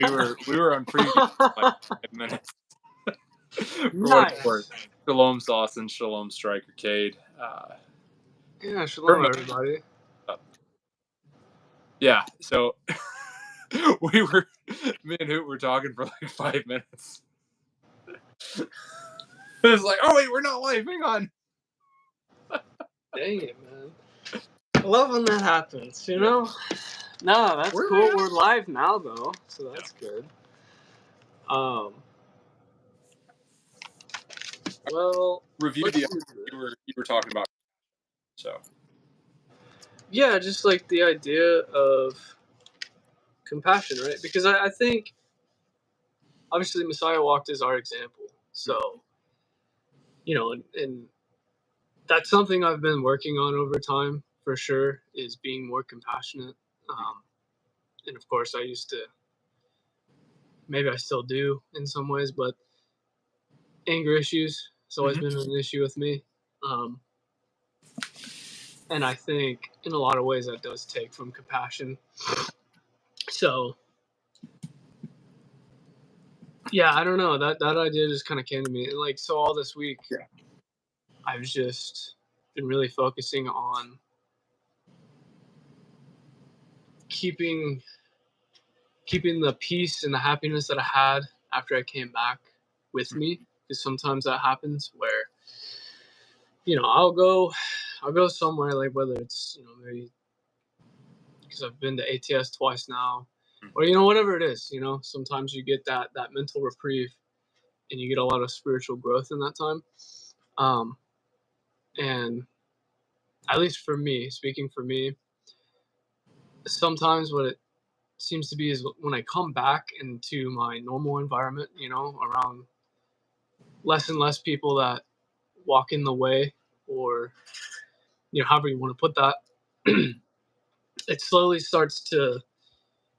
We were on preview for like 5 minutes. Nice. Shalom Sauce and Shalom Striker Cade. Yeah, shalom everybody. Yeah, so me and Hoot were talking for like 5 minutes. It was like, oh wait, we're not live, hang on. Dang it, man. I love when that happens, you know? No, that's cool. We're live now though, so that's good. Well, review the you were talking about. So yeah, just like the idea of compassion, right? Because I think obviously Messiah walked as our example. So, you know, and that's something I've been working on over time for sure, is being more compassionate. And of course I used to, maybe I still do in some ways, but anger issues has always been an issue with me. And I think in a lot of ways that does take from compassion. So yeah, I don't know, that idea just kind of came to me. And like, so all this week, I've just been really focusing on keeping the peace and the happiness that I had after I came back with me. Because sometimes that happens where, you know, I'll go somewhere, like whether it's, you know, maybe because I've been to ATS twice now, or, you know, whatever it is, you know, sometimes you get that mental reprieve and you get a lot of spiritual growth in that time. And at least for me, speaking for me, sometimes what it seems to be is when I come back into my normal environment, you know, around less and less people that walk in the way, or, you know, however you want to put that, it slowly starts to,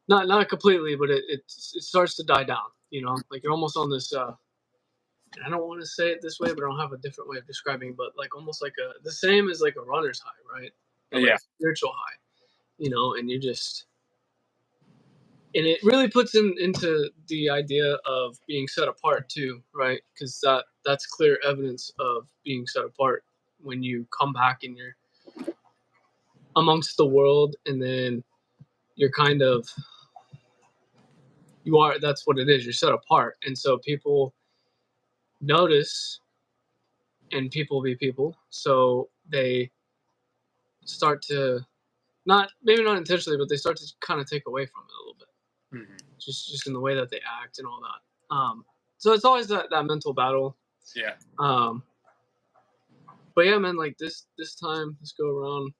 not completely, but it starts to die down, you know, like you're almost on this, I don't want to say it this way, but I don't have a different way of describing it, but like almost like the same as like a runner's high, right? But like a spiritual high, you know, and you just, and it really puts into the idea of being set apart too, right? Because that's clear evidence of being set apart when you come back and you're amongst the world, and then you're kind of, that's what it is, you're set apart. And so people notice, and people be people, so they start to, maybe not intentionally, but they start to kind of take away from it a little bit, just in the way that they act and all that. So it's always that mental battle. Yeah. But yeah, man, like this time, this go around,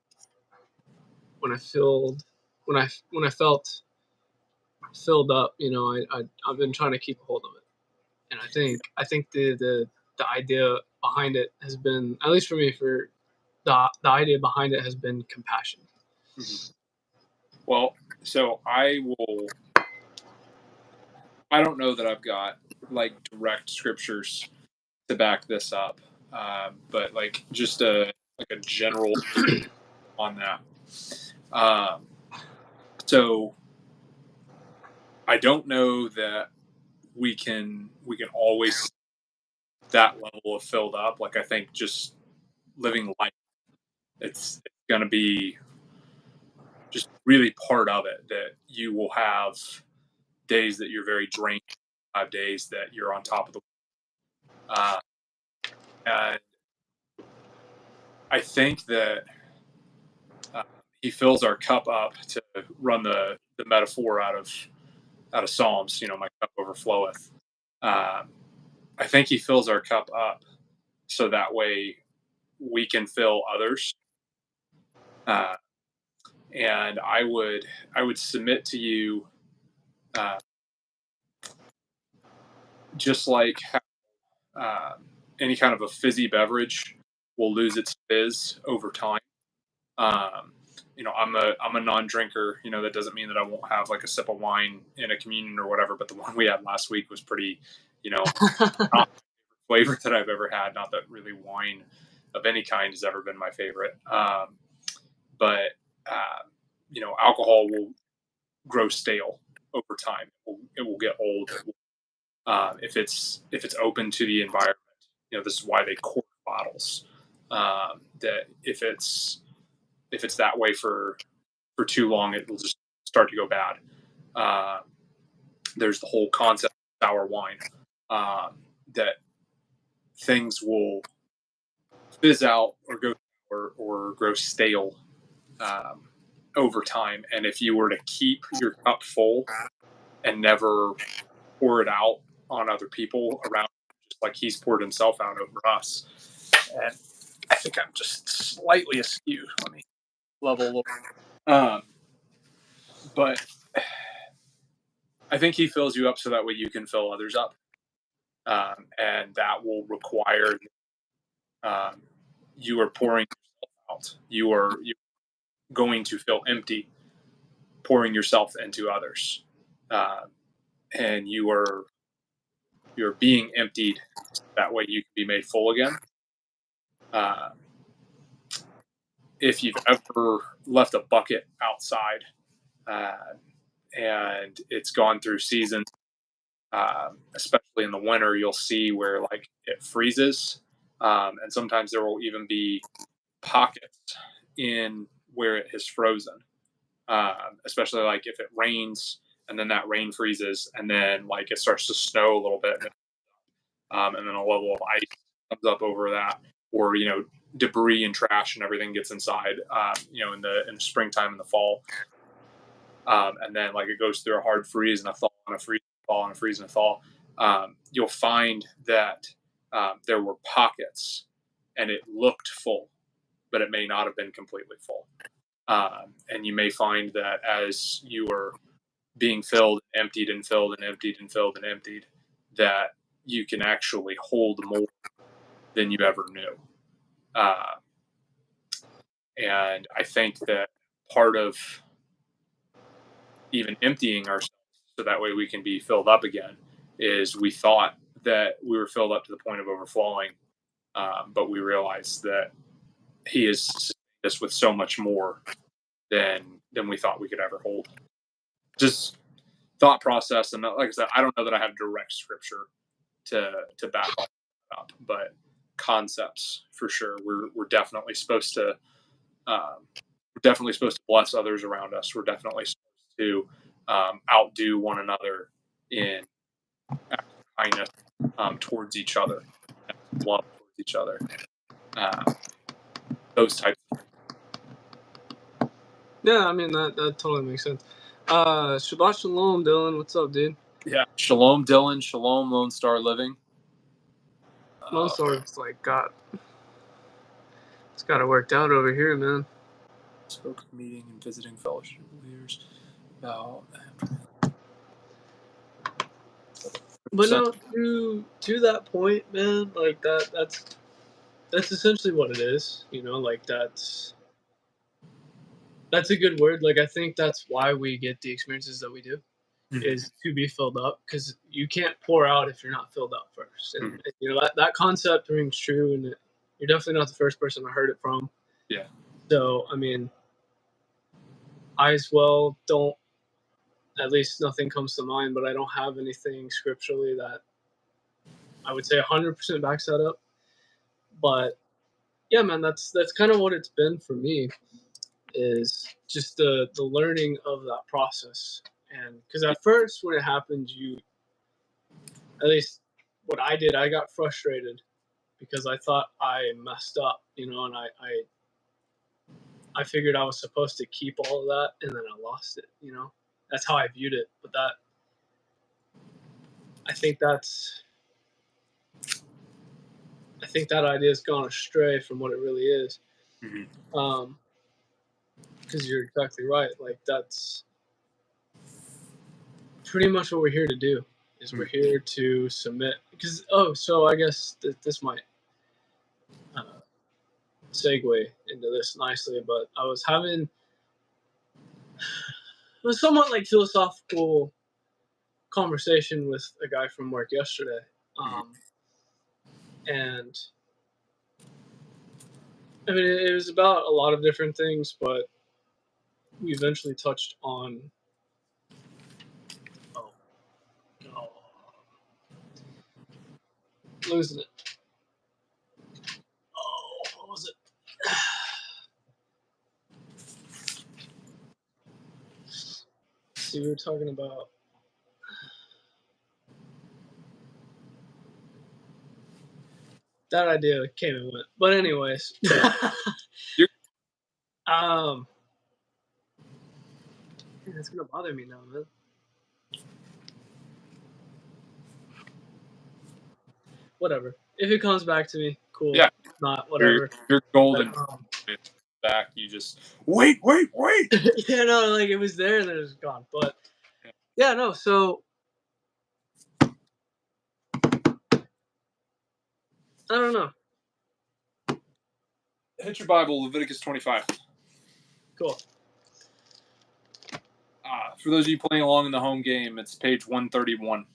when I felt filled up, you know, I've been trying to keep a hold of it, and I think the idea behind it has been, at least for me, for the idea behind it has been compassion. Well, so I don't know that I've got like direct scriptures to back this up, but like just a general on that. So I don't know that we can always that level of filled up. Like, I think just living life, it's going to be just really part of it, that you will have days that you're very drained, 5 days that you're on top of the and I think that he fills our cup up, to run the metaphor out of Psalms, you know, my cup overfloweth. I think he fills our cup up so that way we can fill others. And I would submit to you, just like how any kind of a fizzy beverage will lose its fizz over time. You know, I'm a non-drinker. You know, that doesn't mean that I won't have like a sip of wine in a communion or whatever. But the one we had last week was pretty, you know, not my favorite that I've ever had. Not that really wine of any kind has ever been my favorite. But you know, alcohol will grow stale over time. It will get old. If it's open to the environment, this is why they cork bottles. That if it's that way for too long, it will just start to go bad. There's the whole concept of sour wine, that things will fizz out or go or grow stale over time. And if you were to keep your cup full and never pour it out on other people around, just like he's poured himself out over us. And I think I'm just slightly askew. Let me level a little. But I think he fills you up so that way you can fill others up. And that will require you are pouring yourself out. You are going to feel empty, pouring yourself into others. And you're being emptied so that way you can be made full again. If you've ever left a bucket outside and it's gone through seasons, especially in the winter, you'll see where like it freezes, and sometimes there will even be pockets in where it has frozen, especially like if it rains and then that rain freezes and then like it starts to snow a little bit, and then a level of ice comes up over that, or debris and trash and everything gets inside, in the springtime and the fall, and then like it goes through a hard freeze and a thaw and a freeze and a thaw and a freeze and a thaw. You'll find that there were pockets and it looked full, but it may not have been completely full. And you may find that as you are being filled, emptied and filled and emptied and filled and emptied, that you can actually hold more than you ever knew. And I think that part of even emptying ourselves so that way we can be filled up again is we thought that we were filled up to the point of overflowing, but we realized that he is sustained us with so much more than we thought we could ever hold. Just thought process, and like I said, I don't know that I have direct scripture to back all that up, but concepts for sure. We're definitely supposed to bless others around us. We're definitely supposed to outdo one another in kindness towards each other, love towards each other. Those types of things. Yeah, I mean that totally makes sense. Shabbat Shalom, Dylan. What's up, dude? Yeah, Shalom, Dylan. Shalom, Lone Star Living. Lone Star's like it's got it worked out over here, man. Spoke at meeting and visiting fellowship leaders about. But no, to that point, man, like that's essentially what it is, like that's a good word. Like I think that's why we get the experiences that we do, is to be filled up, because you can't pour out if you're not filled up first. And that concept rings true, and you're definitely not the first person I heard it from. Yeah. So I mean, I as well don't, at least nothing comes to mind, but I don't have anything scripturally that I would say 100% backs that up. But yeah, man, that's kind of what it's been for me, is just the learning of that process. And because at first when it happened, at least what I did, I got frustrated because I thought I messed up, and I figured I was supposed to keep all of that, and then I lost it. That's how I viewed it. But I think that idea has gone astray from what it really is. Because you're exactly right. Like that's pretty much what we're here to do. Is we're here to submit. Because so I guess this might segue into this nicely. But I was having a somewhat like philosophical conversation with a guy from work yesterday, and I mean it was about a lot of different things, but we eventually touched on Oh. Losing it. Oh, what was it? See, we were talking about that idea came and went. But anyways. Man, that's gonna bother me now, man. Whatever. If it comes back to me, cool. Yeah. Not whatever. You're golden. But, back. You just wait. yeah, no, like it was there and then it was gone. But yeah, no. So I don't know. Hit your Bible, Leviticus 25. Cool. For those of you playing along in the home game, it's page 131.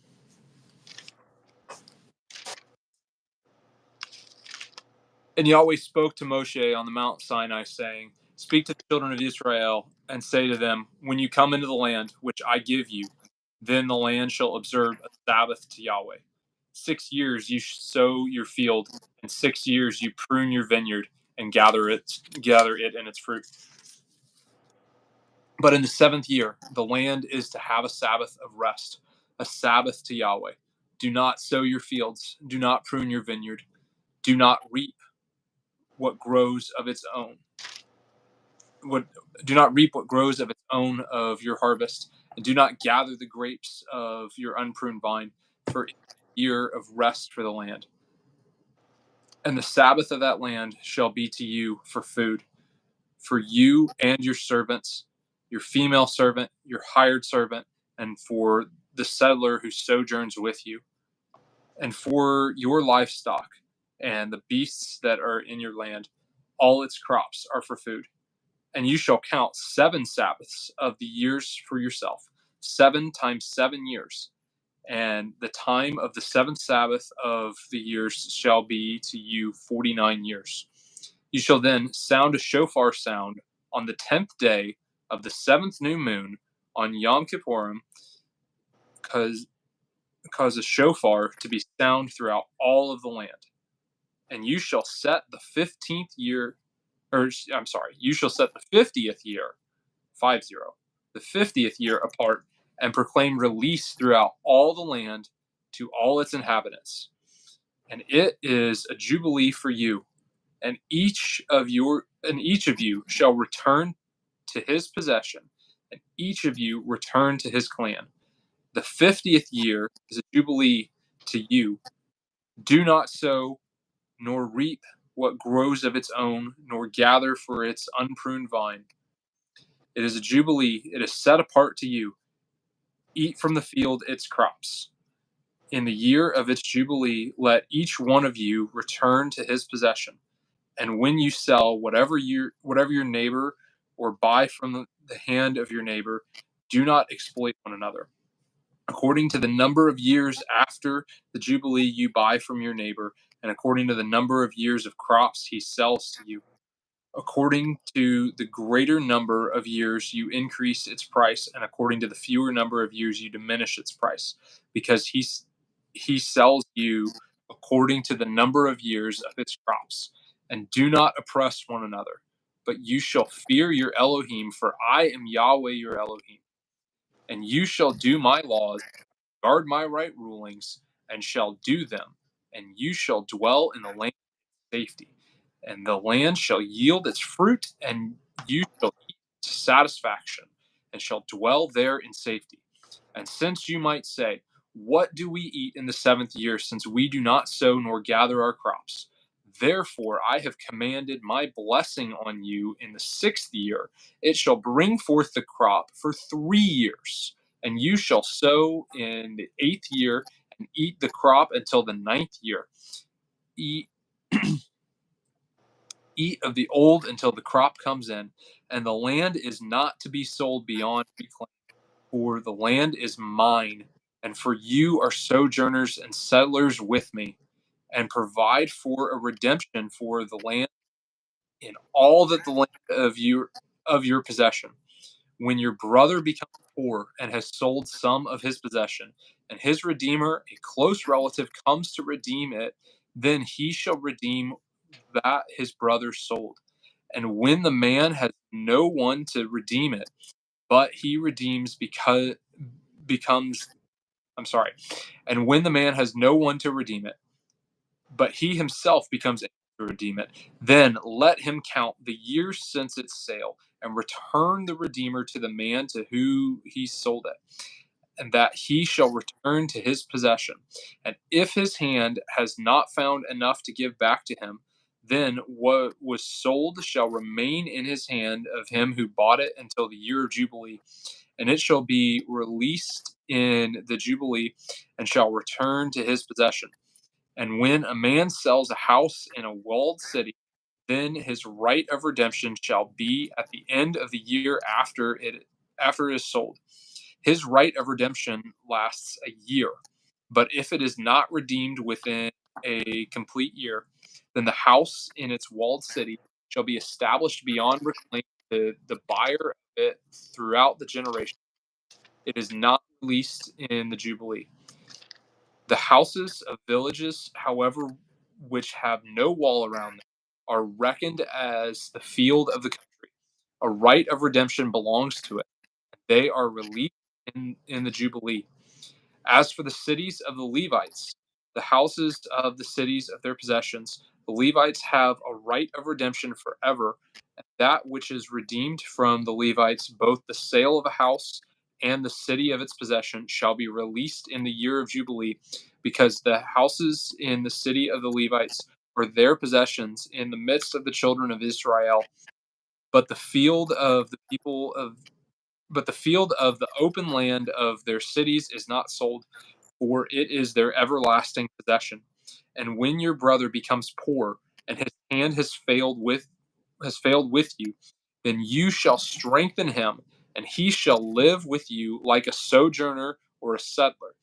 And Yahweh spoke to Moshe on the Mount Sinai, saying, "Speak to the children of Israel, and say to them, when you come into the land which I give you, then the land shall observe a Sabbath to Yahweh. 6 years you sow your field, and 6 years you prune your vineyard, and gather it in its fruit. But in the 7th year, the land is to have a Sabbath of rest, a Sabbath to Yahweh. Do not sow your fields, do not prune your vineyard, do not reap what grows of its own. Do not reap what grows of its own of your harvest, and do not gather the grapes of your unpruned vine, for it is a year of rest for the land. And the Sabbath of that land shall be to you for food, for you and your servants, your female servant, your hired servant, and for the settler who sojourns with you, and for your livestock and the beasts that are in your land. All its crops are for food. And you shall count 7 Sabbaths of the years for yourself, 7 times 7 years. And the time of the 7th Sabbath of the years shall be to you 49 years. You shall then sound a shofar sound on the 10th day of the 7th new moon on Yom Kippurim, cause a shofar to be sound throughout all of the land. And you shall set the 15th year, you shall set the 50th year, 50, the 50th year apart, and proclaim release throughout all the land to all its inhabitants. And it is a jubilee for you, and each of you shall return to his possession, and each of you return to his clan. The 50th year is a jubilee to you. Do not sow nor reap what grows of its own, nor gather for its unpruned vine. It is a jubilee, it is set apart to you. Eat from the field its crops. In the year of its jubilee, let each one of you return to his possession. And when you sell whatever your neighbor, or buy from the hand of your neighbor, do not exploit one another. According to the number of years after the jubilee you buy from your neighbor, and according to the number of years of crops he sells to you. According to the greater number of years you increase its price, and according to the fewer number of years you diminish its price, because he sells you according to the number of years of its crops. And do not oppress one another, but you shall fear your Elohim, for I am Yahweh your Elohim. And you shall do my laws, guard my right rulings, and shall do them, and you shall dwell in the land of safety. And the land shall yield its fruit, and you shall eat to satisfaction, and shall dwell there in safety. And since you might say, what do we eat in the 7th year, since we do not sow nor gather our crops? Therefore I have commanded my blessing on you in the 6th year. It shall bring forth the crop for 3 years. And you shall sow in the 8th year, and eat the crop until the 9th year. Eat of the old until the crop comes in, and the land is not to be sold beyond reclaim. For the land is mine, and for you are sojourners and settlers with me, and provide for a redemption for the land in all that the land of your possession. When your brother becomes poor and has sold some of his possession, and his redeemer, a close relative, comes to redeem it, then he shall redeem that his brother sold. And when the man has no one to redeem it, but he redeems because becomes I'm sorry. And when the man has no one to redeem it, but he himself becomes able to redeem it, then let him count the years since its sale and return the redeemer to the man to whom he sold it, and that he shall return to his possession. And if his hand has not found enough to give back to him, then what was sold shall remain in his hand of him who bought it until the year of Jubilee, and it shall be released in the Jubilee and shall return to his possession. And when a man sells a house in a walled city, then his right of redemption shall be at the end of the year after it is sold. His right of redemption lasts a year, but if it is not redeemed within a complete year, then the house in its walled city shall be established beyond reclaim to the buyer of it throughout the generation. It is not released in the Jubilee. The houses of villages, however, which have no wall around them, are reckoned as the field of the country. A right of redemption belongs to it. They are released in the Jubilee. As for the cities of the Levites, the houses of the cities of their possessions, the Levites have a right of redemption forever. And that which is redeemed from the Levites, both the sale of a house and the city of its possession, shall be released in the year of Jubilee, because the houses in the city of the Levites are their possessions in the midst of the children of Israel. But the field of the people of but the field of the open land of their cities is not sold, for it is their everlasting possession. And when your brother becomes poor, and his hand has failed with you, then you shall strengthen him, and he shall live with you like a sojourner or a settler.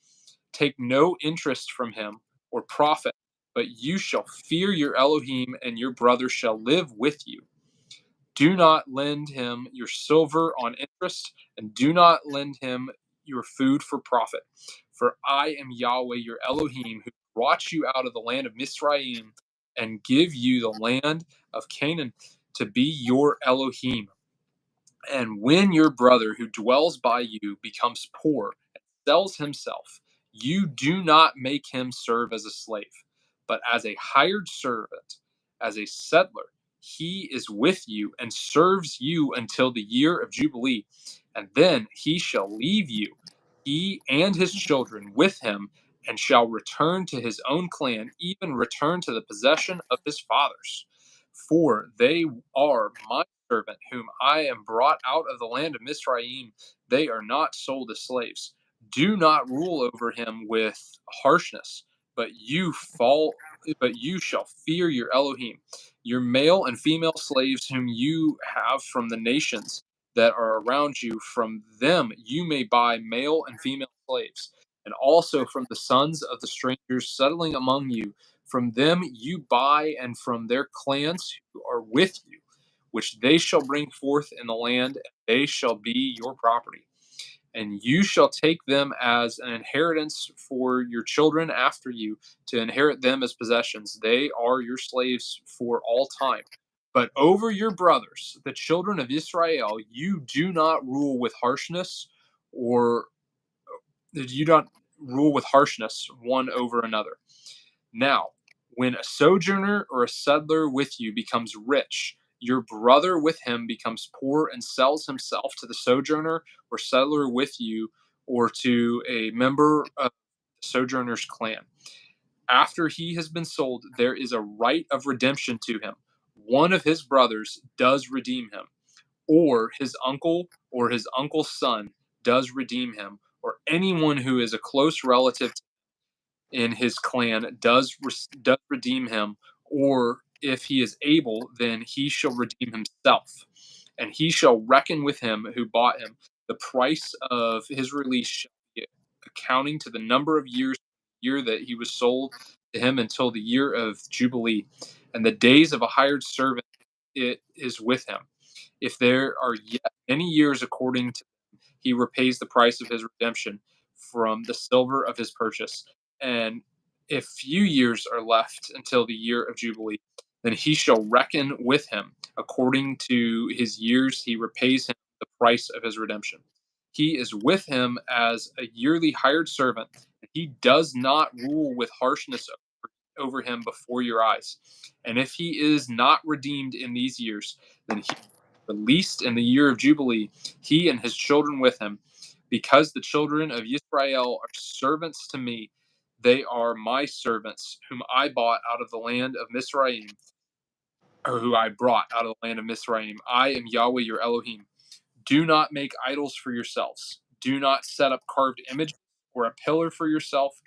Take no interest from him or profit, but you shall fear your Elohim, and your brother shall live with you. Do not lend him your silver on interest, and do not lend him your food for profit. For I am Yahweh your Elohim, who brought you out of the land of Mizraim and give you the land of Canaan to be your Elohim. And when your brother who dwells by you becomes poor and sells himself, you do not make him serve as a slave, but as a hired servant, as a settler. He is with you and serves you until the year of Jubilee, and then he shall leave you, he and his children with him, and shall return to his own clan, even return to the possession of his fathers. For they are my servant, whom I am brought out of the land of Mizraim. They are not sold as slaves. Do not rule over him with harshness, but you shall fear your Elohim. Your male and female slaves whom you have from the nations that are around you, from them you may buy male and female slaves, and also from the sons of the strangers settling among you. From them you buy, and from their clans who are with you, which they shall bring forth in the land, and they shall be your property. And you shall take them as an inheritance for your children after you, to inherit them as possessions. They are your slaves for all time. But over your brothers, the children of Israel, you do not rule with harshness, or you don't rule with harshness one over another. Now, when a sojourner or a settler with you becomes rich, your brother with him becomes poor and sells himself to the sojourner or settler with you, or to a member of the sojourner's clan. After he has been sold, there is a right of redemption to him. One of his brothers does redeem him, or his uncle or his uncle's son does redeem him, or anyone who is a close relative in his clan does redeem him, or if he is able, then he shall redeem himself, and he shall reckon with him who bought him. The price of his release shall be accounting to the number of years year that he was sold to him until the year of Jubilee, and the days of a hired servant it is with him. If there are yet many years according to he repays the price of his redemption from the silver of his purchase. And if few years are left until the year of Jubilee, then he shall reckon with him according to his years. He repays him the price of his redemption. He is with him as a yearly hired servant. He does not rule with harshness over him before your eyes. And if he is not redeemed in these years, then he is released in the year of Jubilee, he and his children with him, because the children of Israel are servants to me. They are my servants, whom I bought out of the land of Mizraim, or who I brought out of the land of Mizraim. I am Yahweh your Elohim. Do not make idols for yourselves. Do not set up carved images or a pillar for yourself.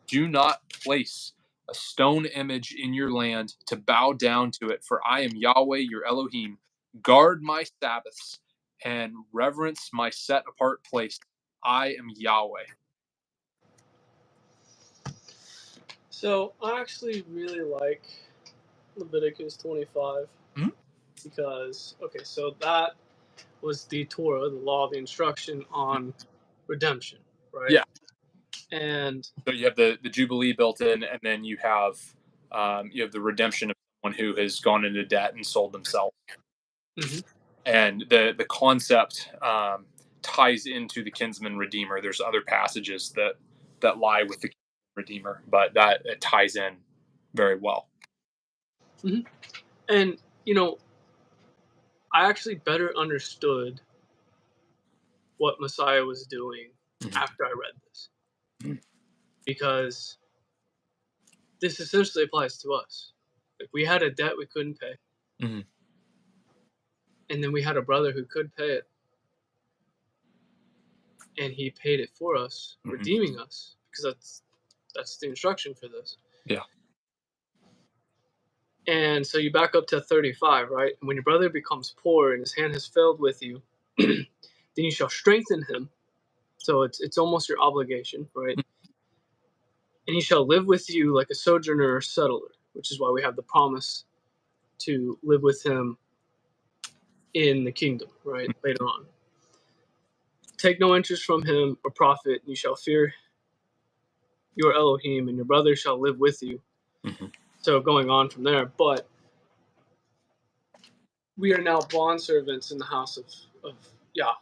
Do not place a stone image in your land to bow down to it, for I am Yahweh your Elohim. Guard my Sabbaths and reverence my set apart place. I am Yahweh. So I actually really like Leviticus 25 because, okay, so that was the Torah, the law, the instruction on redemption, right? Yeah. And so you have the Jubilee built in, and then you have the redemption of someone who has gone into debt and sold themselves. Mm-hmm. And the concept ties into the kinsman redeemer. There's other passages that lie with the redeemer, but that it ties in very well. Mm-hmm. And I actually better understood what Messiah was doing after I read this, because this essentially applies to us. Like, we had a debt we couldn't pay, and then we had a brother who could pay it, and he paid it for us, redeeming us, because that's the instruction for this. Yeah. And so you back up to 35, right? And when your brother becomes poor and his hand has failed with you, then you shall strengthen him. So it's almost your obligation, right? And he shall live with you like a sojourner or settler, which is why we have the promise to live with him in the kingdom, right? Later on. Take no interest from him or profit, and you shall fear your Elohim, and your brother shall live with you. So going on from there, but we are now bondservants in the house of Yah,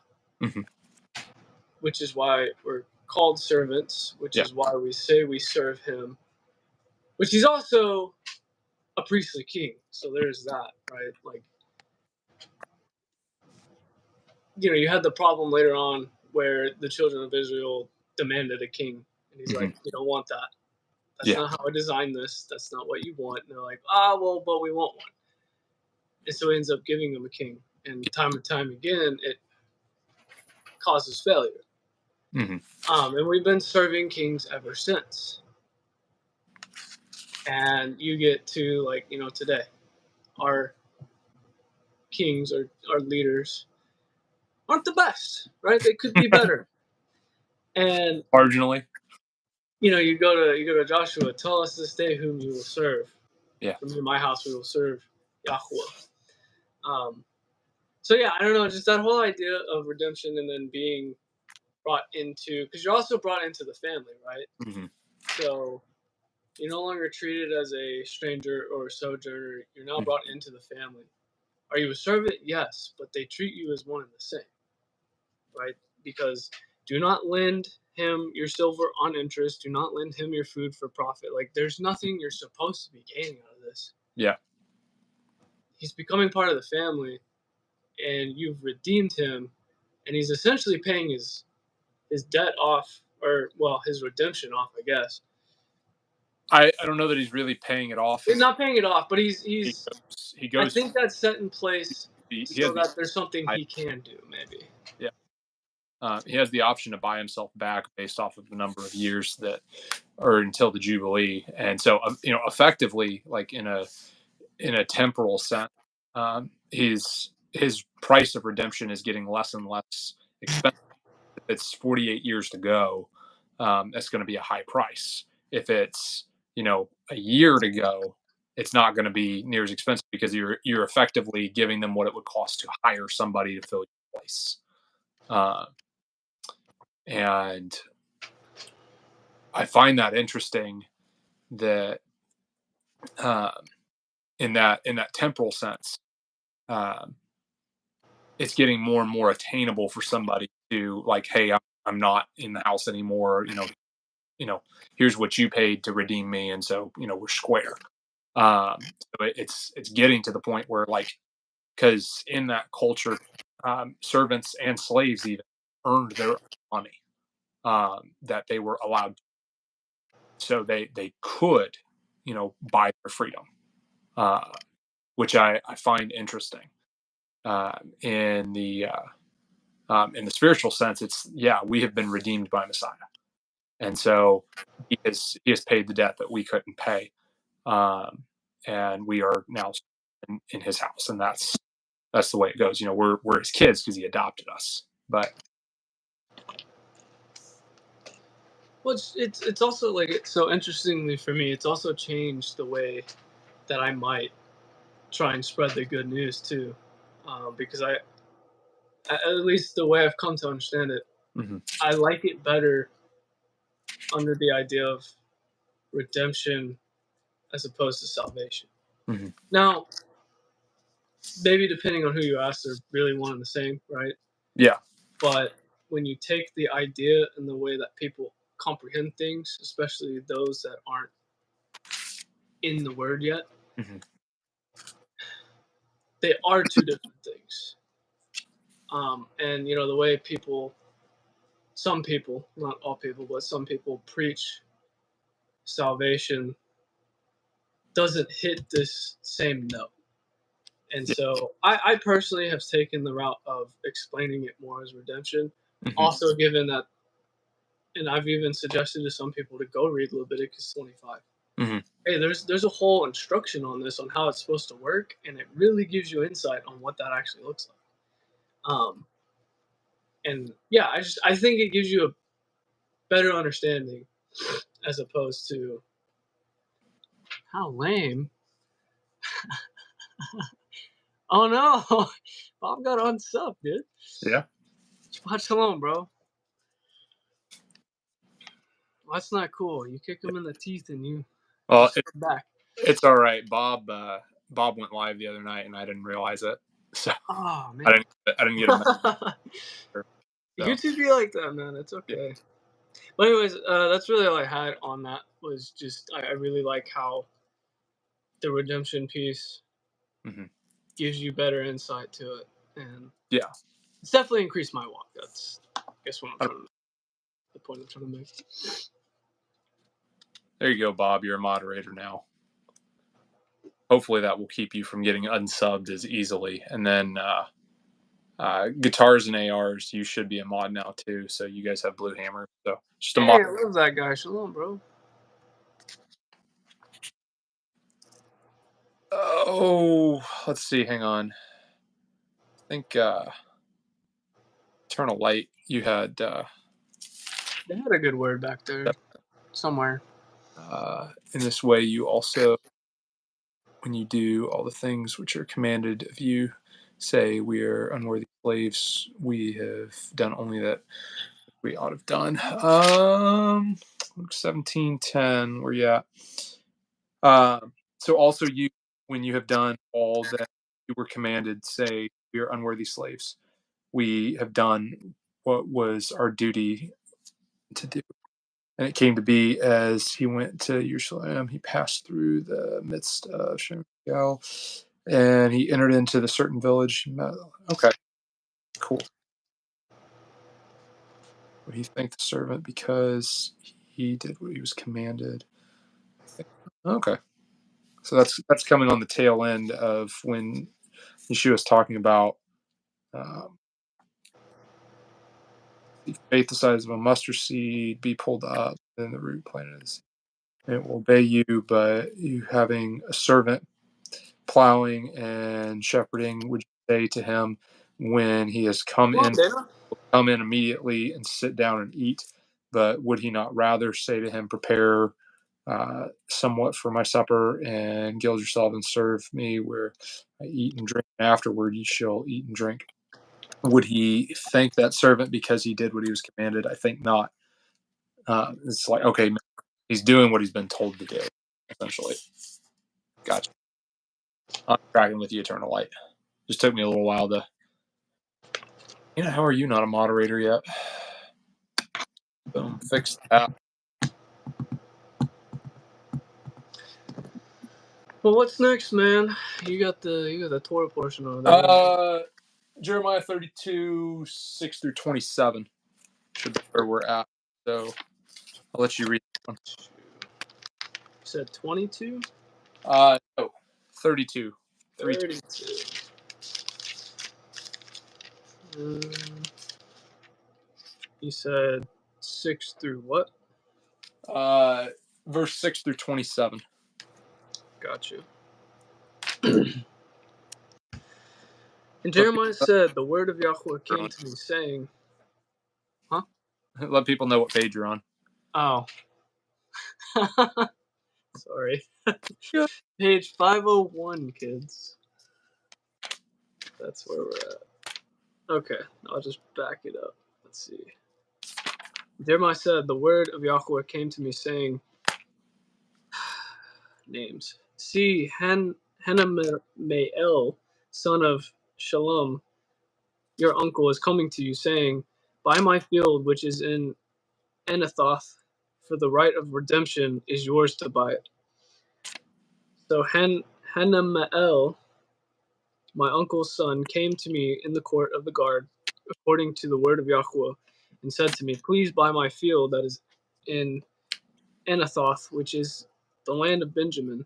which is why we're called servants, which is why we say we serve him, which he's also a priestly king. So there's that, right? Like, you had the problem later on where the children of Israel demanded a king, and he's like, "You don't want that. That's not how I designed this. That's not what you want." And they're like, well, but we want one. And so he ends up giving them a king, and time again, it causes failure. And we've been serving kings ever since. And you get to, like, today, our kings, our leaders aren't the best, right? They could be better. And marginally, you go to Joshua. Tell us this day whom you will serve. Yeah. For me and my house, we will serve Yahweh. So yeah, I don't know, just that whole idea of redemption and then being brought into, because you're also brought into the family, right? So you're no longer treated as a stranger or a sojourner. You're now brought into the family. Are you a servant? Yes, but they treat you as one and the same, right? Because do not lend him your silver on interest. Do not lend him your food for profit. Like, there's nothing you're supposed to be gaining out of this. Yeah. He's becoming part of the family, and you've redeemed him, and he's essentially paying his debt off, or, well, his redemption off, I guess. I don't know that he's really paying it off. He's not paying it off, but he goes. I think that's set in place so that there's something he can do, maybe. Yeah. He has the option to buy himself back based off of the number of years that, or until the Jubilee, and so effectively, like in a temporal sense, his price of redemption is getting less and less expensive. If it's 48 years to go, that's going to be a high price. If it's a year to go, it's not going to be near as expensive, because you're effectively giving them what it would cost to hire somebody to fill your place. And I find that interesting that in that temporal sense, it's getting more and more attainable for somebody to like, hey, I'm not in the house anymore. Here's what you paid to redeem me, and so we're square. So it's getting to the point where like, because in that culture, servants and slaves even earned their money that they were allowed to. So they could buy their freedom, which I find interesting. In the spiritual sense, it's we have been redeemed by Messiah, and so he has paid the debt that we couldn't pay, and we are now in his house, and that's the way it goes. We're his kids because he adopted us. But Well, it's also like, so interestingly for me, it's also changed the way that I might try and spread the good news too, because at least the way I've come to understand it, I like it better under the idea of redemption as opposed to salvation. Now, maybe depending on who you ask, they're really one and the same, right? Yeah. But when you take the idea and the way that people comprehend things, especially those that aren't in the word yet, they are two different things. And the way some people, not all people, but some people preach salvation doesn't hit this same note. And so I personally have taken the route of explaining it more as redemption. Also, given that, and I've even suggested to some people to go read Leviticus 25. Hey, there's a whole instruction on this, on how it's supposed to work, and it really gives you insight on what that actually looks like. And yeah, I think it gives you a better understanding as opposed to how lame. Oh no, Bob got unsub, dude. Yeah. Shabbat Shalom, bro. Well, that's not cool. You kick him in the teeth and you back. It's all right. Bob went live the other night and I didn't realize it. So man. I didn't get a message. YouTube be like that, man. It's okay. Yeah. But anyways, that's really all I had on that. Was just I really like how the redemption piece gives you better insight to it, and it's definitely increased my walk. That's I guess what I'm trying to, the point I'm trying to make. There you go, Bob. You're a moderator now. Hopefully that will keep you from getting unsubbed as easily. And then guitars and ARs, you should be a mod now too. So you guys have Blue Hammer. So just a mod. I love that guy. Shalom, bro. Oh, let's see. Hang on. I think Eternal Light, you had... they had a good word back there somewhere. In this way, you also, when you do all the things which are commanded of you, say, we are unworthy slaves, we have done only that we ought to have done. Luke 17:10, where you at? So also you, when you have done all that you were commanded, say, we are unworthy slaves. We have done what was our duty to do. And it came to be, as he went to Jerusalem, he passed through the midst of Shem, and he entered into the certain village. Okay, cool. Would he thank the servant because he did what he was commanded? Okay, so that's coming on the tail end of when Yeshua is talking about faith the size of a mustard seed, be pulled up, and the root planted is. It will obey you, but you having a servant plowing and shepherding, would you say to him when he has come in immediately and sit down and eat? But would he not rather say to him, prepare somewhat for my supper and gild yourself and serve me, where I eat and drink, and afterward you shall eat and drink? Would he thank that servant because he did what he was commanded? I think not. It's like, okay, he's doing what he's been told to do, essentially. Gotcha. I'm tracking with the eternal light. Just took me a little while to. How are you not a moderator yet? Boom, fix that. Well, what's next, man? You got the Torah portion over there. Jeremiah 32, 6 through 27 should be where we're at. So I'll let you read that one. You said 22? No, 32. 32. You said 6 through what? Verse 6 through 27. Got you. And Jeremiah said, the word of Yahweh came to me, saying, huh? Let people know what page you're on. Oh. Sorry. Page 501, kids. That's where we're at. Okay, I'll just back it up. Let's see. Jeremiah said, the word of Yahweh came to me, saying, names. See, Hanamael, son of Shalom, your uncle, is coming to you, saying, buy my field which is in Anathoth, for the right of redemption is yours to buy it. So Hanamael, my uncle's son, came to me in the court of the guard, according to the word of Yahweh, and said to me, please buy my field that is in Anathoth, which is the land of Benjamin,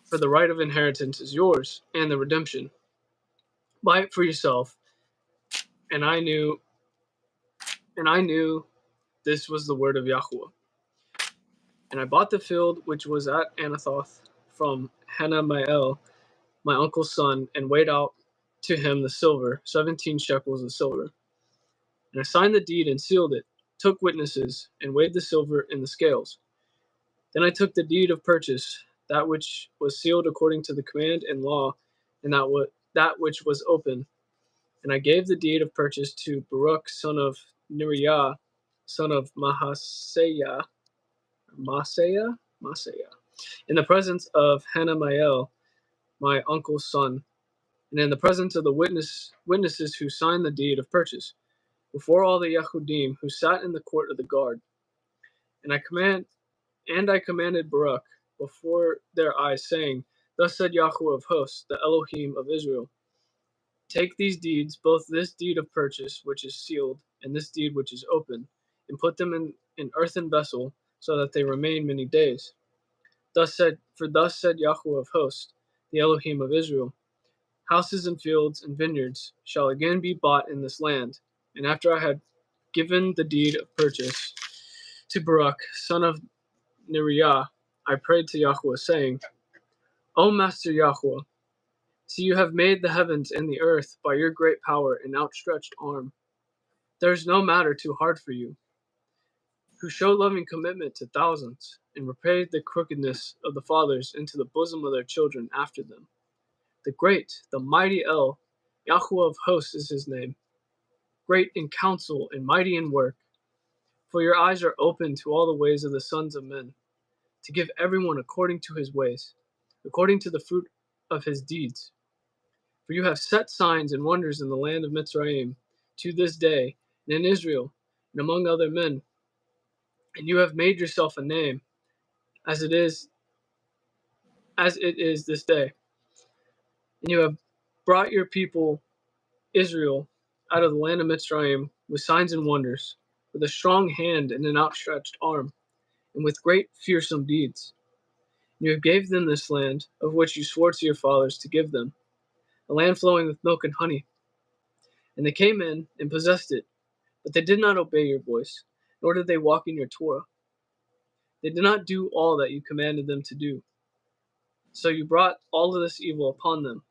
for the right of inheritance is yours, and the redemption. Buy it for yourself. And I knew this was the word of Yahweh. And I bought the field which was at Anathoth from Hanamael, my uncle's son, and weighed out to him the silver, 17 shekels of silver. And I signed the deed and sealed it, took witnesses, and weighed the silver in the scales. Then I took the deed of purchase, that which was sealed according to the command and law, and that which was open. And I gave the deed of purchase to Baruch, son of Neriah, son of Maaseiah, in the presence of Hanamael, my uncle's son, and in the presence of the witnesses who signed the deed of purchase, before all the Yehudim who sat in the court of the guard. And I commanded Baruch before their eyes, saying, thus said Yahweh of hosts, the Elohim of Israel, take these deeds, both this deed of purchase, which is sealed, and this deed which is open, and put them in an earthen vessel, so that they remain many days. Thus said Yahweh of hosts, the Elohim of Israel, houses and fields and vineyards shall again be bought in this land. And after I had given the deed of purchase to Baruch, son of Neriah, I prayed to Yahweh, saying, O Master Yahweh, see, you have made the heavens and the earth by your great power and outstretched arm. There is no matter too hard for you, who show loving commitment to thousands, and repay the crookedness of the fathers into the bosom of their children after them. The great, the mighty El, Yahweh of hosts is his name, great in counsel and mighty in work. For your eyes are open to all the ways of the sons of men, to give everyone according to his ways, according to the fruit of his deeds. For you have set signs and wonders in the land of Mitzrayim to this day, and in Israel, and among other men. And you have made yourself a name, as it is this day. And you have brought your people Israel out of the land of Mitzrayim with signs and wonders, with a strong hand and an outstretched arm, and with great fearsome deeds. And you have gave them this land, of which you swore to your fathers to give them, a land flowing with milk and honey. And they came in and possessed it, but they did not obey your voice, nor did they walk in your Torah. They did not do all that you commanded them to do. So you brought all of this evil upon them.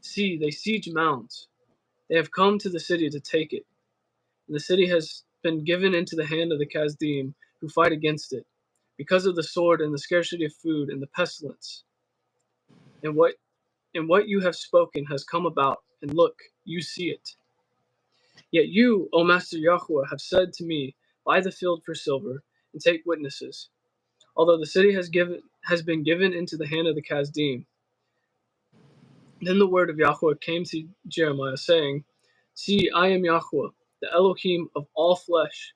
See, they siege mounds. They have come to the city to take it, and the city has been given into the hand of the Kasdim, who fight against it, because of the sword and the scarcity of food and the pestilence. And what you have spoken has come about, and look, you see it. Yet you, O Master Yahweh, have said to me, buy the field for silver, and take witnesses. Although the city has been given into the hand of the Kasdim. Then the word of Yahweh came to Jeremiah, saying, see, I am Yahweh, the Elohim of all flesh.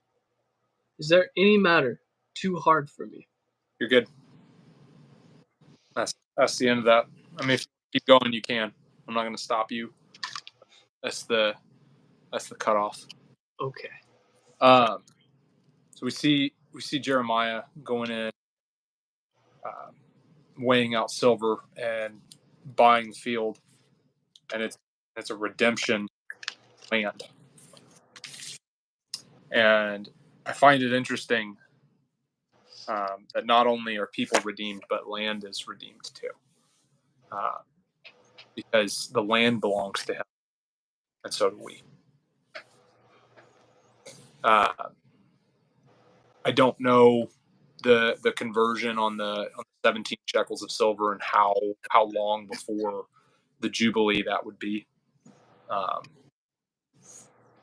Is there any matter too hard for me? You're good. That's the end of that. I mean, if you keep going, you can. I'm not going to stop you. That's the cutoff. Okay. So we see Jeremiah going in, weighing out silver and buying the field, and it's a redemption land. And I find it interesting that not only are people redeemed, but land is redeemed too, because the land belongs to him, and so do we. I don't know the conversion on the 17 shekels of silver and how long before the Jubilee that would be.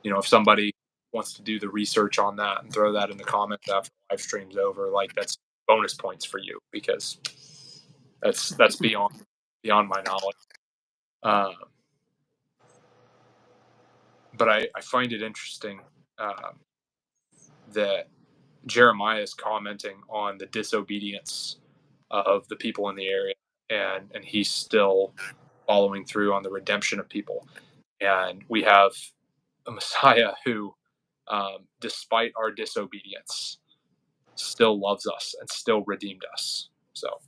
If somebody wants to do the research on that and throw that in the comments after the live stream's over, like, that's bonus points for you, because that's beyond my knowledge. But I find it interesting that Jeremiah is commenting on the disobedience of the people in the area, and he's still following through on the redemption of people. And we have a Messiah who, despite our disobedience, still loves us and still redeemed us. So,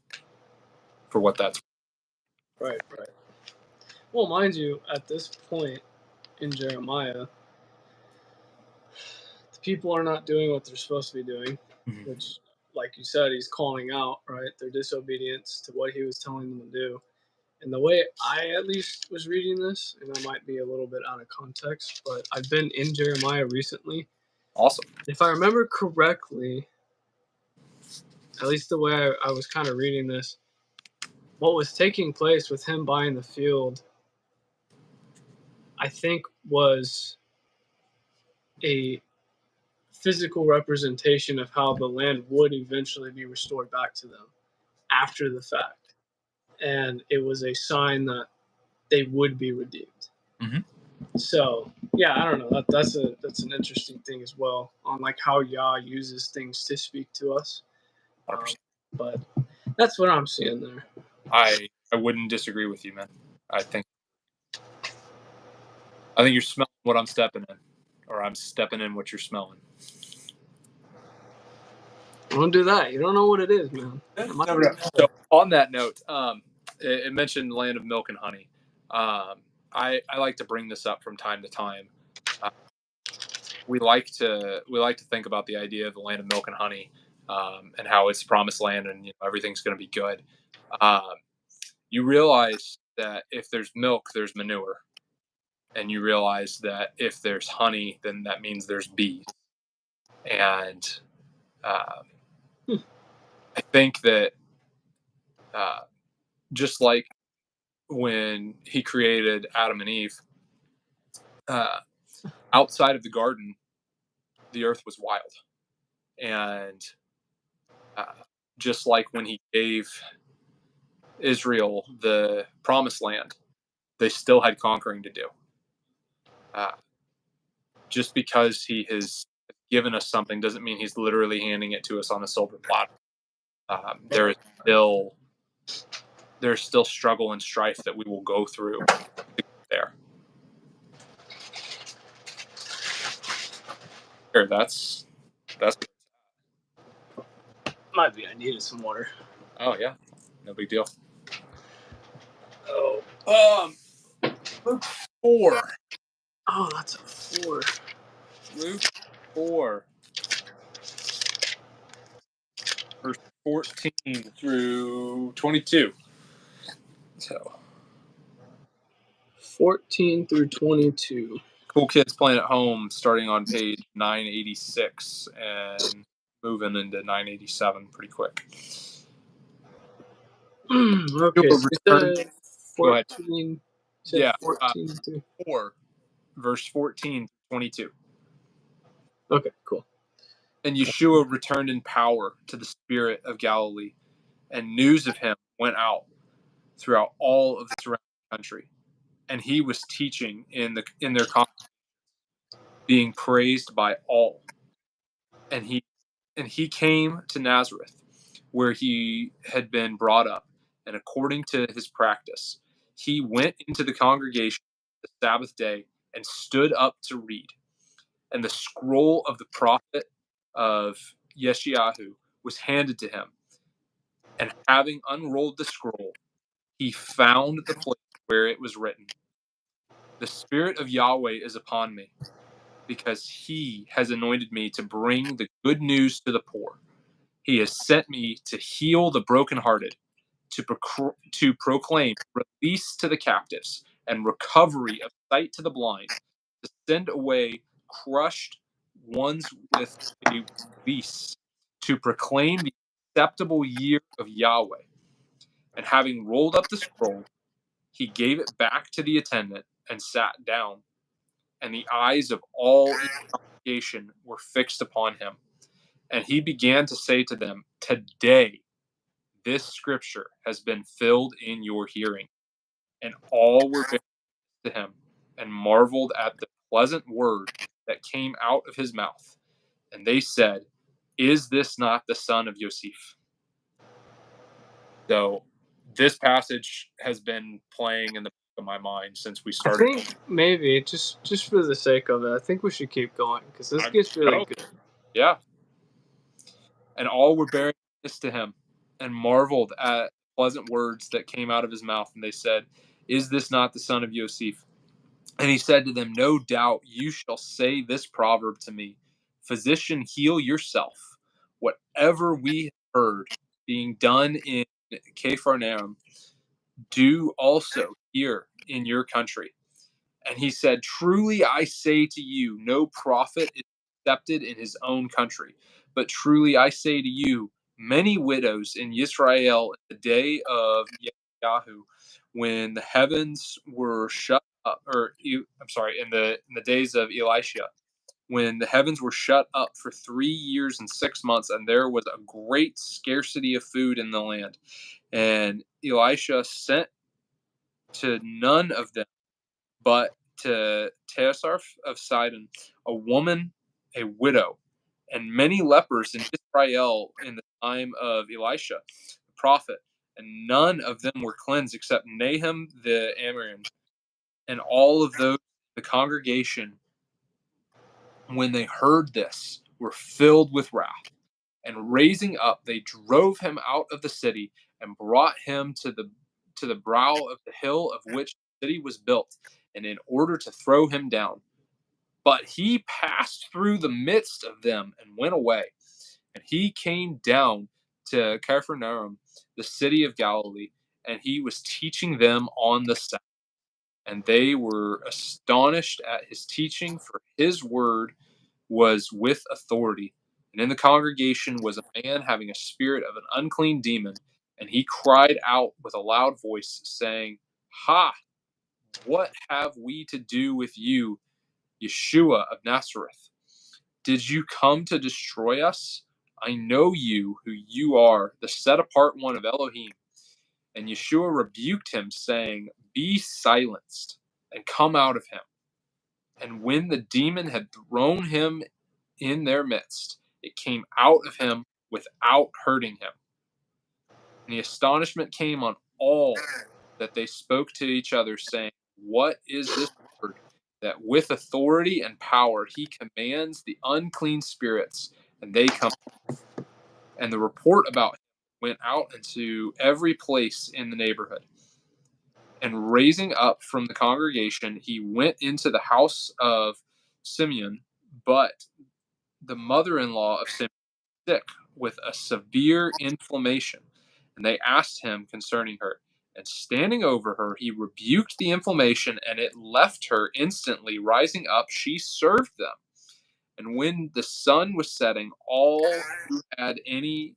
for what that's Right. Well, mind you, at this point in Jeremiah, the people are not doing what they're supposed to be doing, which, like you said, he's calling out, right, their disobedience to what he was telling them to do. And the way I at least was reading this, and I might be a little bit out of context, but I've been in Jeremiah recently. awesome. If I remember correctly, at least the way I was kind of reading this, what was taking place with him buying the field, I think, was a physical representation of how the land would eventually be restored back to them after the fact. And it was a sign that they would be redeemed. Mm-hmm. So, yeah, I don't know. That's an interesting thing as well, on like how Yah uses things to speak to us. But that's what I'm seeing there. I wouldn't disagree with you, man. I think you're smelling what I'm stepping in, or I'm stepping in what you're smelling. Don't do that. You don't know what it is, man. So on that note, it mentioned land of milk and honey. I like to bring this up from time to time. We like to think about the idea of the land of milk and honey, and how it's promised land, and everything's going to be good. You realize that if there's milk, there's manure, and you realize that if there's honey, then that means there's bees. And I think that just like when he created Adam and Eve, outside of the garden, the earth was wild. And just like when he gave Israel the promised land, they still had conquering to do. Just because he has given us something doesn't mean he's literally handing it to us on a silver platter. There's still struggle and strife that we will go through to get there. Here, that's Might be. I needed some water. Oh yeah, no big deal. Oh, Luke 4. Oh, that's a 4. Luke 4, verse 14 through 22. So 14 through 22. Cool Kids Playing at Home, starting on page 986 and moving into 987 pretty quick. Okay, so 14. Yeah, 14 to 4, verse 14 to 22. Okay, cool. And Yeshua returned in power to the Spirit of Galilee, and news of him went out throughout all of the surrounding country. And he was teaching in their congregation, being praised by all. And he came to Nazareth, where he had been brought up, and according to his practice, he went into the congregation the Sabbath day and stood up to read. And the scroll of the prophet of Yeshayahu was handed to him. And having unrolled the scroll, he found the place where it was written, "The Spirit of Yahweh is upon me, because he has anointed me to bring the good news to the poor. He has sent me to heal the brokenhearted, to proclaim release to the captives and recovery of sight to the blind, to send away crushed ones with a release, to proclaim the acceptable year of Yahweh." And having rolled up the scroll, he gave it back to the attendant and sat down. And the eyes of all in the congregation were fixed upon him. And he began to say to them, "Today this scripture has been filled in your hearing." And all were bearing to him and marveled at the pleasant word that came out of his mouth. And they said, "Is this not the son of Yosef?" So this passage has been playing in the back of my mind since we I started. think maybe just for the sake of it, I think we should keep going because this gets really good. Yeah. And all were bearing witness to him and marveled at pleasant words that came out of his mouth. And they said, "Is this not the son of Yosef?" And he said to them, "No doubt you shall say this proverb to me, 'Physician, heal yourself. Whatever we have heard being done in Capharnaum, do also here in your country.' And he said, 'Truly I say to you, no prophet is accepted in his own country. But truly I say to you, many widows in Israel in the day of Yahweh, when the heavens were shut up, in the days of Elisha, when the heavens were shut up for 3 years and 6 months, and there was a great scarcity of food in the land. And Elisha sent to none of them, but to Teosarf of Sidon, a woman, a widow, and many lepers in Israel in the time of Elisha, the prophet. And none of them were cleansed except Nahum the Amarian. And all of those, the congregation, when they heard this, were filled with wrath. And raising up, they drove him out of the city and brought him to the brow of the hill of which the city was built, and in order to throw him down. But he passed through the midst of them and went away. And he came down to Capharnaum, the city of Galilee, and he was teaching them on the Sabbath. And they were astonished at his teaching, for his word was with authority. And in the congregation was a man having a spirit of an unclean demon, and he cried out with a loud voice, saying, "Ha! What have we to do with you, Yeshua of Nazareth? Did you come to destroy us? I know you, who you are, the set apart one of Elohim." And Yeshua rebuked him, saying, "Be silenced, and come out of him." And when the demon had thrown him in their midst, it came out of him without hurting him. And the astonishment came on all that they spoke to each other, saying, "What is this word? That with authority and power he commands the unclean spirits, and they come." And the report about him went out into every place in the neighborhood. And raising up from the congregation, he went into the house of Simeon, but the mother-in-law of Simeon was sick with a severe inflammation, and they asked him concerning her. And standing over her, he rebuked the inflammation, and it left her instantly. Rising up, she served them. And when the sun was setting, all who had any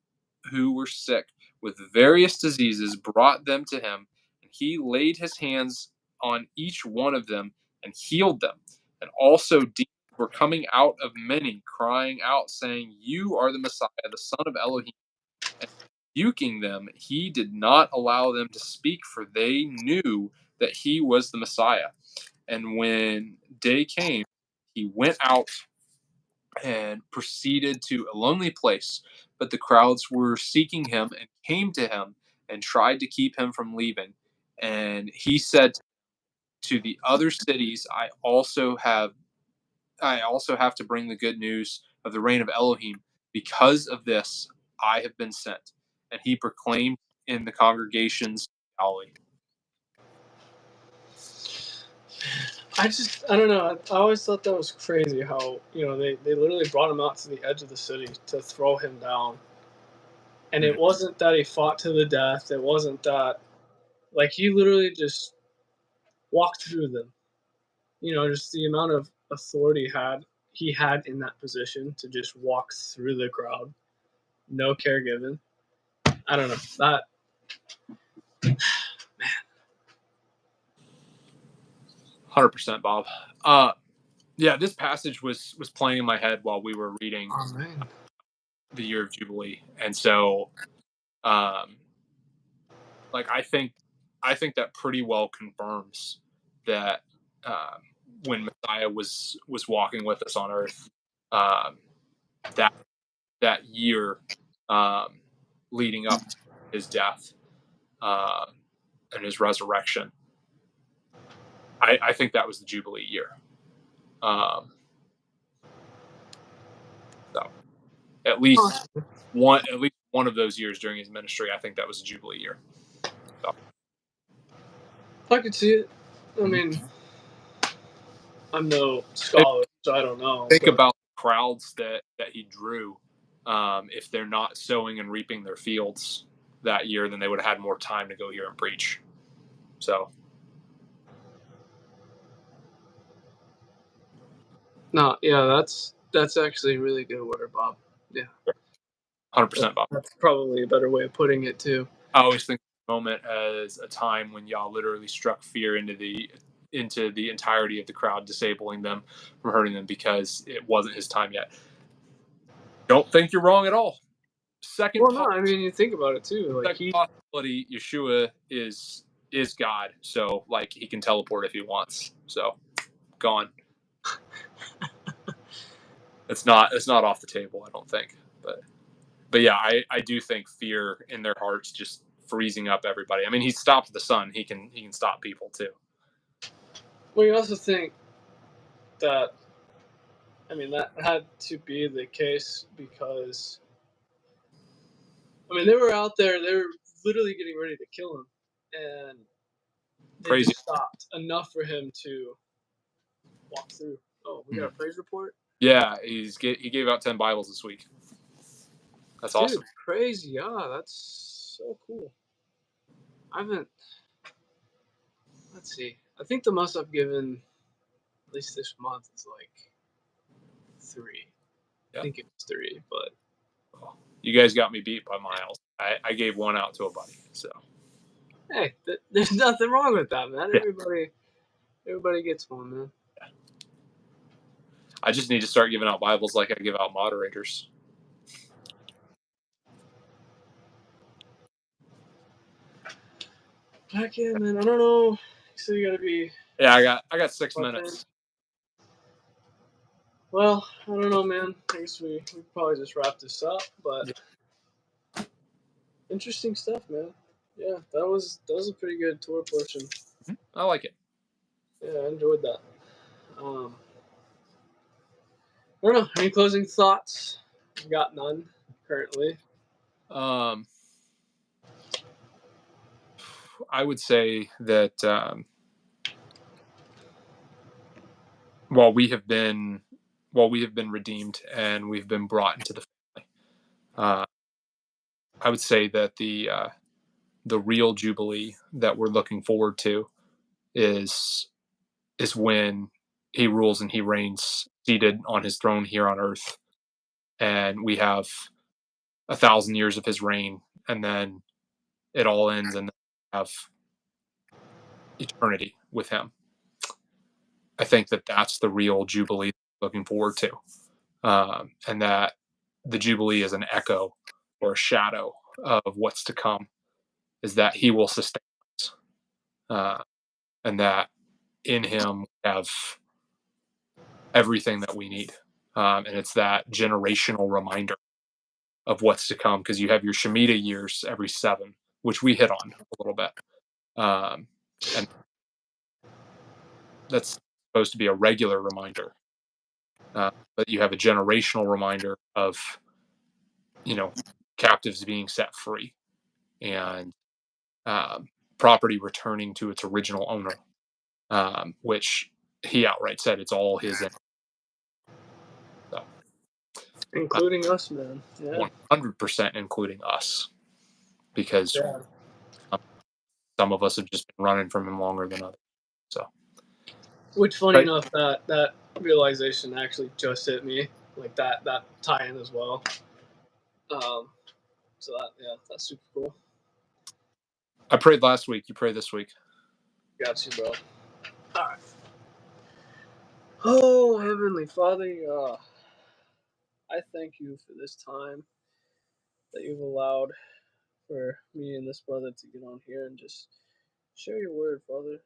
who were sick with various diseases brought them to him, and he laid his hands on each one of them and healed them. And also demons were coming out of many, crying out, saying, "You are the Messiah, the Son of Elohim." And rebuking them, he did not allow them to speak, for they knew that he was the Messiah. And when day came, he went out and proceeded to a lonely place. But the crowds were seeking him and came to him and tried to keep him from leaving. And he said to the other cities, I also have to bring the good news of the reign of Elohim. Because of this, I have been sent. And he proclaimed in the congregations Galilee. I don't know. I always thought that was crazy how, they literally brought him out to the edge of the city to throw him down. And it wasn't that he fought to the death. It wasn't that, like, he literally just walked through them. Just the amount of authority he had in that position to just walk through the crowd. No care given. I don't know. That, man. 100%, Bob. Yeah, this passage was playing in my head while we were reading the Year of Jubilee, and so, like I think that pretty well confirms that when Messiah was walking with us on earth, that year leading up to his death and his resurrection, I think that was the Jubilee year. So at least one of those years during his ministry, I think that was a Jubilee year. So. I could see it. I mean, I'm no scholar, so I don't know. Think about the crowds that he drew. If they're not sowing and reaping their fields that year, then they would have had more time to go here and preach. So. No, yeah, that's actually a really good word, Bob. Yeah. 100%, Bob. That's probably a better way of putting it, too. I always think of the moment as a time when Yah literally struck fear into the entirety of the crowd, disabling them from hurting them because it wasn't his time yet. Don't think you're wrong at all. I mean, you think about it, too. Like, possibility, Yeshua is God, so, like, he can teleport if he wants. So, gone. It's not off the table, I don't think. But yeah, I do think fear in their hearts just freezing up everybody. I mean, he stopped the sun. He can stop people too. Well, you also think that, I mean, that had to be the case because, I mean, they were out there. They were literally getting ready to kill him, and they just stopped enough for him to walk through. Oh, we got a praise report? Yeah, he gave out 10 Bibles this week. That's awesome. Dude, praise Yah. That's so cool. Let's see. I think the most I've given, at least this month, is like 3. Yeah. I think it was 3, but. You guys got me beat by miles. I gave 1 out to a buddy, so. Hey, there's nothing wrong with that, man. Yeah. Everybody gets one, man. Yeah. I just need to start giving out Bibles like I give out moderators. Heck yeah, man. I don't know. You said you gotta be. Yeah, I got 6 minutes. Well, I don't know, man. I guess we probably just wrap this up, but interesting stuff, man. Yeah, that was a pretty good Torah portion. I like it. Yeah, I enjoyed that. I don't know. Any closing thoughts? I've got none currently. I would say that while we have been redeemed and we've been brought into the family, I would say that the real Jubilee that we're looking forward to is when he rules and he reigns seated on his throne here on earth, and we have 1,000 years of his reign, and then it all ends, and then we have eternity with him. I think that that's the real Jubilee looking forward to. And that the Jubilee is an echo or a shadow of what's to come, is that he will sustain us. And that in him we have everything that we need. And it's that generational reminder of what's to come, because you have your Shemitah years every 7, which we hit on a little bit. And that's supposed to be a regular reminder. But you have a generational reminder of, captives being set free, and property returning to its original owner, which he outright said it's all his. So, Including us, man. Yeah. 100% including us, because Yeah. some of us have just been running from him longer than others. So, Which, funny right. enough, that realization actually just hit me, like that tie-in as well. So that's super cool. I prayed last week. You pray this week. Got you, bro. All right. Oh, Heavenly Father, I thank you for this time that you've allowed for me and this brother to get on here and just share your word, Father.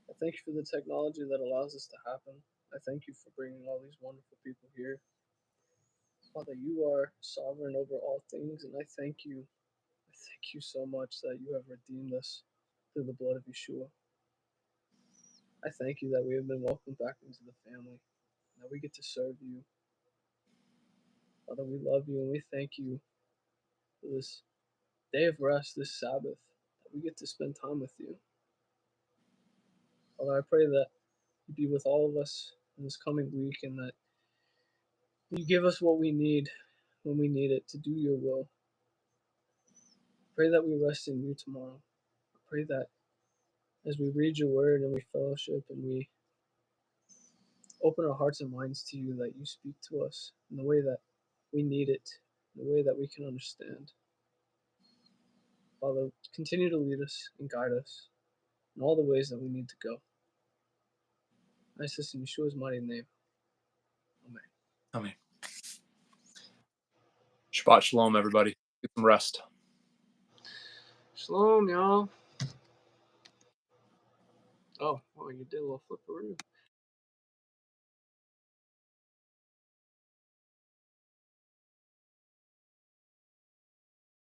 I thank you for the technology that allows this to happen. I thank you for bringing all these wonderful people here. Father, you are sovereign over all things, and I thank you. I thank you so much that you have redeemed us through the blood of Yeshua. I thank you that we have been welcomed back into the family, that we get to serve you. Father, we love you and we thank you for this day of rest, this Sabbath, that we get to spend time with you. Father, I pray that you be with all of us in this coming week, and that you give us what we need when we need it to do your will. Pray that we rest in you tomorrow. I pray that as we read your word and we fellowship and we open our hearts and minds to you, that you speak to us in the way that we need it, in the way that we can understand. Father, continue to lead us and guide us in all the ways that we need to go. I ask this in Yeshua's mighty name. Amen. Amen. Shabbat Shalom, everybody. Get some rest. Shalom, y'all. Oh, you did a little flipperoo.